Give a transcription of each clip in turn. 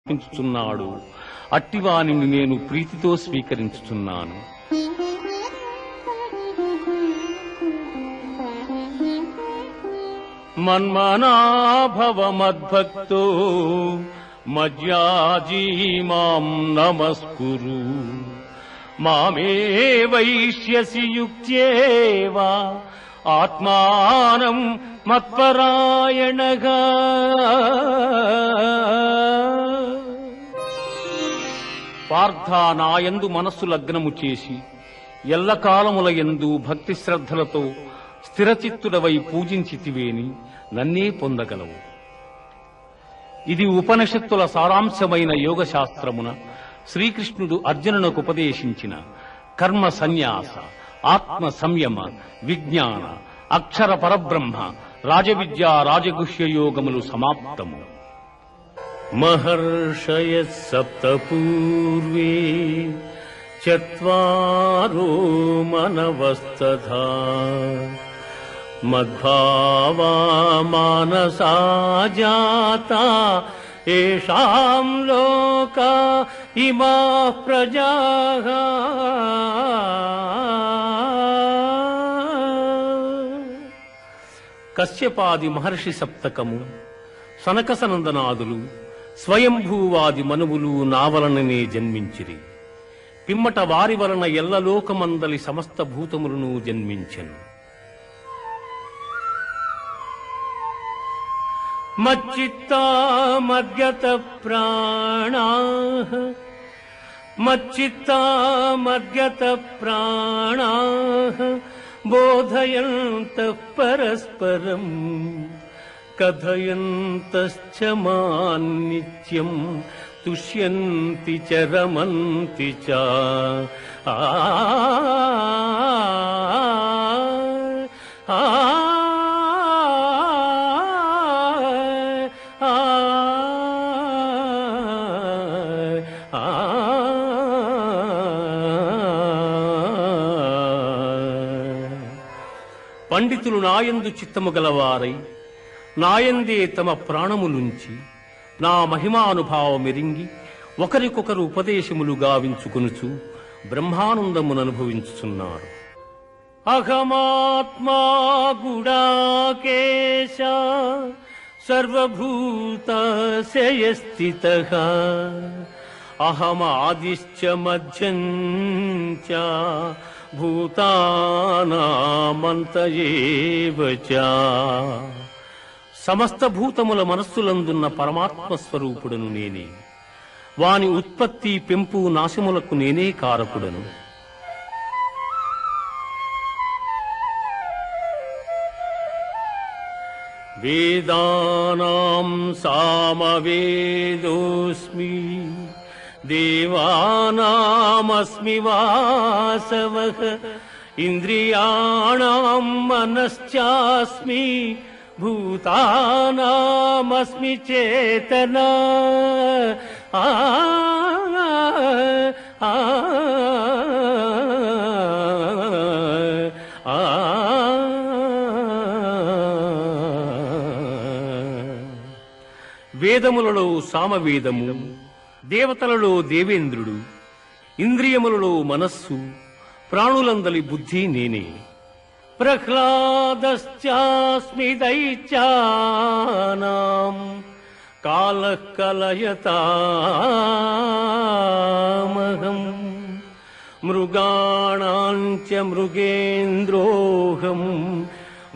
సమర్పించుచున్నాడు. అట్టివానిని నేను ప్రీతితో స్వీకరించుచున్నాను. మన్మనాభవ మద్భక్తో మజ్యాజీ మాం నమస్కురు. మామే వైష్యసి యుక్త్యేవా ఆత్మానం మత్పరాయణగా. పార్థ, నాయందు మనస్సు లగ్నము చేసి ఎల్లకాలముల యందు భక్తి శ్రద్ధలతో స్థిరచిత్తుడవై పూజించితివేని నన్నే పొందగలవు. ఇది ఉపనిషత్తుల సారాంశమైన యోగ శాస్త్రమున శ్రీకృష్ణుడు అర్జునునకు ఉపదేశించిన కర్మ సన్యాస, ఆత్మ సంయమ, విజ్ఞాన, అక్షర పరబ్రహ్మ, రాజవిద్య, రాజగుహ్య యోగములు సమాప్తము. మహర్షయ సప్త పూర్వే చత్వారో మనవస్తథా మద్భావా మానసా జాతా ఏషాం లోకా ఇమాః ప్రజాః. కశ్యపాది మహర్షి సప్తకము, సనకసనందనాదులు, స్వయంభూవాది మనువులు నా వలననే జన్మించిరి. పిమ్మట వారి వలన ఎల్లలోకమందలి సమస్త భూతములను జన్మించెను. మచ్చిత్తా మద్గత ప్రాణాః, మచ్చిత్తా మద్గత ప్రాణాః బోధయంతః పరస్పరం కథయంతశ్చ మాం నిత్యం తుష్యంతి చ రమంతి చ. పండితులు నాయందు చిత్తము గలవారై నాయందే తమ ప్రాణములుంచి నా మహిమానుభావమెరింగి ఒకరికొకరు ఉపదేశములు గావించుకొనుచు బ్రహ్మానందముననుభవించుచున్నారు. అహమాత్మా గుడాకేశ సర్వభూతస్య స్థితః అహమాదిశ్చ మధ్యం చ భూతానామంత ఏవ చ. సమస్త భూతముల మనస్సులందున్న పరమాత్మ స్వరూపుడను నేనే. వాని ఉత్పత్తి, పెంపు, నాశములకు నేనే కారకుడను. వేదానాం సామవేదోస్మి దేవానామస్మి వాసవః ఇంద్రియాణాం మనశ్చాస్మి భూతానామస్మి చేతనా. వేదములలో సామవేదము, దేవతలలో దేవేంద్రుడు, ఇంద్రియములలో మనస్సు, ప్రాణులందలి బుద్ధి నేనే. ప్రహ్లాదశ్చాస్మి దైత్యానాం కాలః కలయతామహం మృగాణాం చ మృగేంద్రోహం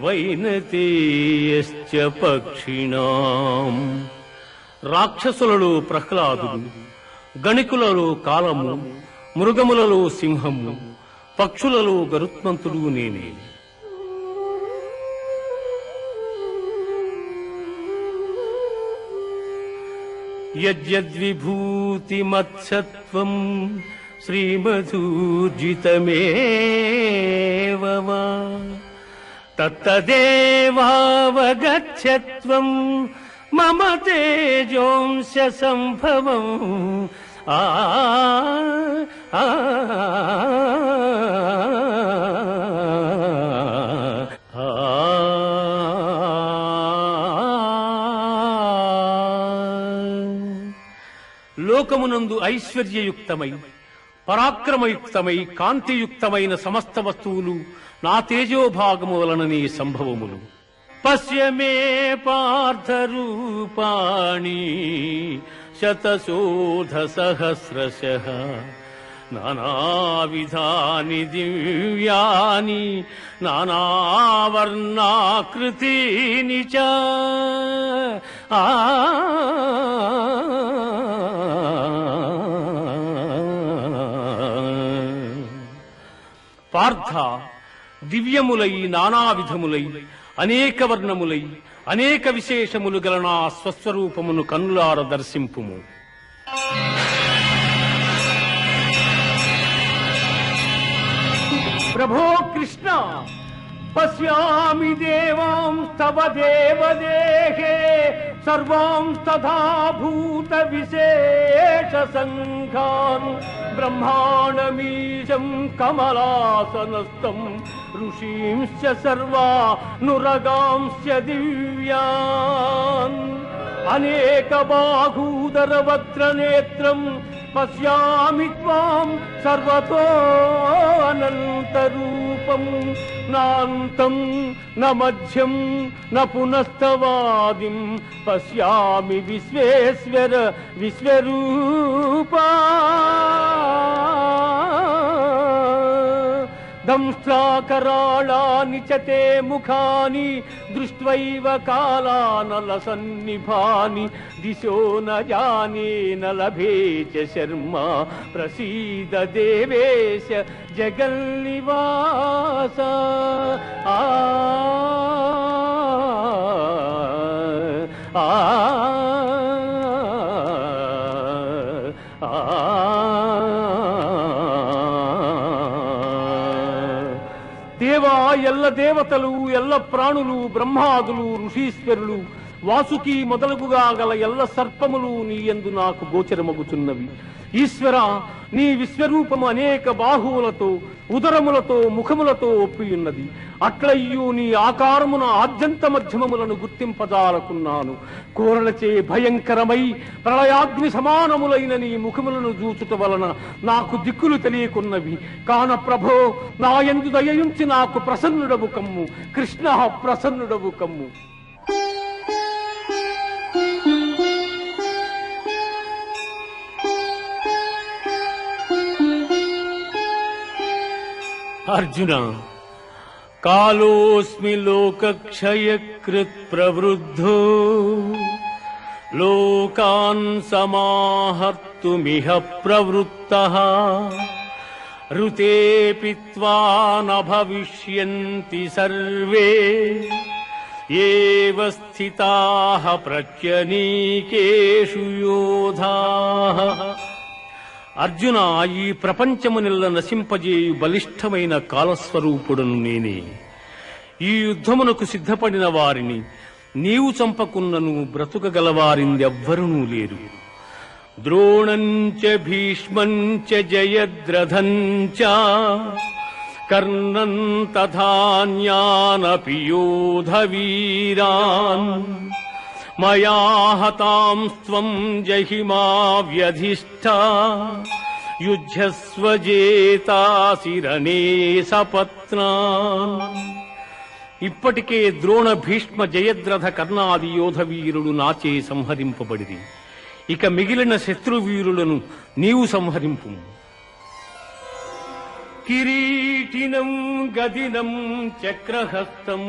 వైనతేయశ్చ పక్షిణాం. రాక్షసులలో ప్రహ్లాదుడు, గణికులలో కాలము, మృగములలో సింహము, పక్షులలో గరుత్మంతుడు నేనే. యద్యద్విభూతిమత్సత్వం శ్రీమధూర్జితమేవ వా తత్తదేవావగచ్చత్వం మమ తేజోంశ సంభవం. లోకమునందు ఐశ్వర్యయుక్తమై పరాక్రమయుక్తమై కాంతియుక్తమైన సమస్త వస్తువులు నా తేజోభాగము వలననే సంభవములు. పశ్య మే పార్థ రూపాణి శతశోధ సహస్రశః నానావిధాని దివ్యాని నానావర్ణాకృతీని చ. పార్థ, దివ్యములై నానావిధములై అనేక వర్ణములై అనేక విశేషములు గల నా స్వస్వరూపమును కన్నులార దర్శింపుము. ప్రభో కృష్ణ, పశ్యామి దేవాంస్తవ దేవదేహే సర్వాంస్తథా భూత విశేష సంఘాన్ బ్రహ్మాండమీశం కమలాసనస్థం ఋషీంశ్చ సర్వానురగాంశ్చ దివ్యాన్ అనేక బాహూదర వక్త్రనేత్రం పశ్యామి త్వాం సర్వతో అనంతరూపం నాంతం న మధ్యం న పునస్తవాదిం పశ్యామి విశ్వేశ్వర విశ్వరూపా. దంష్ట్రాకరాళాని చ తే ముఖాని దృష్ట్వైవ కాలానలసన్నిభాని దిశో న జానే న లభే చ శర్మ ప్రసీద దేవేశ జగన్నివాస. ఆ ఆ దేవా, ఎల్ల దేవతలు, ఎల్ల ప్రాణులు, బ్రహ్మాదులు, ఋషీశ్వరులు, వాసుకి మొదలుగుగా గల ఎల్ల సర్పములు నీ యందు నాకు గోచరమగుచున్నవి. ఈశ్వర, నీ విశ్వరూపము అనేక బాహువులతో, ఉదరములతో, ముఖములతో ఒప్పియున్నది. అట్లయ్యూ నీ ఆకారమున ఆద్యంత మధ్యమములను గుర్తింపజాలకున్నాను. కోరలచే భయంకరమై ప్రళయాగ్ని సమానములైన నీ ముఖములను చూచుట వలన నాకు దిక్కులు తెలియకున్నవి. కాన ప్రభో, నా యందు దయయుంచి నాకు ప్రసన్నుడవు కమ్ము. కృష్ణ, ప్రసన్నుడవు కమ్ము. అర్జున, కాలోస్మి లోకక్షయకృత్ ప్రవృద్ధో లోకాన్ సమాహర్తుమిహ ప్రవృత్తః ఋతే పిత్వా న భవిష్యంతి సర్వే ఏవ స్థితాః ప్రత్యనీకేషు యోధాః. అర్జున, ఈ ప్రపంచమునెల్ల నశింపజేయు బలిష్ఠమైన కాలస్వరూపుడను నేనే. ఈ యుద్ధమునకు సిద్ధపడిన వారిని నీవు చంపకున్నను బ్రతుకగలవారిందెవ్వరూ లేరు. ద్రోణంచ భీష్మంచ జయద్రథంచ కర్ణం తథాన్యానపి యోధవీరాన్ మయా హతాంస్త్వం జహిమా వ్యధిష్ఠా యుధ్యస్వ జేతాసి రణే సపత్నాన్. ఇప్పటికే ద్రోణ, భీష్మ, జయద్రథ, కర్ణాది యోధవీరులు నాచే సంహరింపబడిరి. ఇక మిగిలిన శత్రువీరులను నీవు సంహరింపు. కిరీటినం గదినం చక్రహస్తం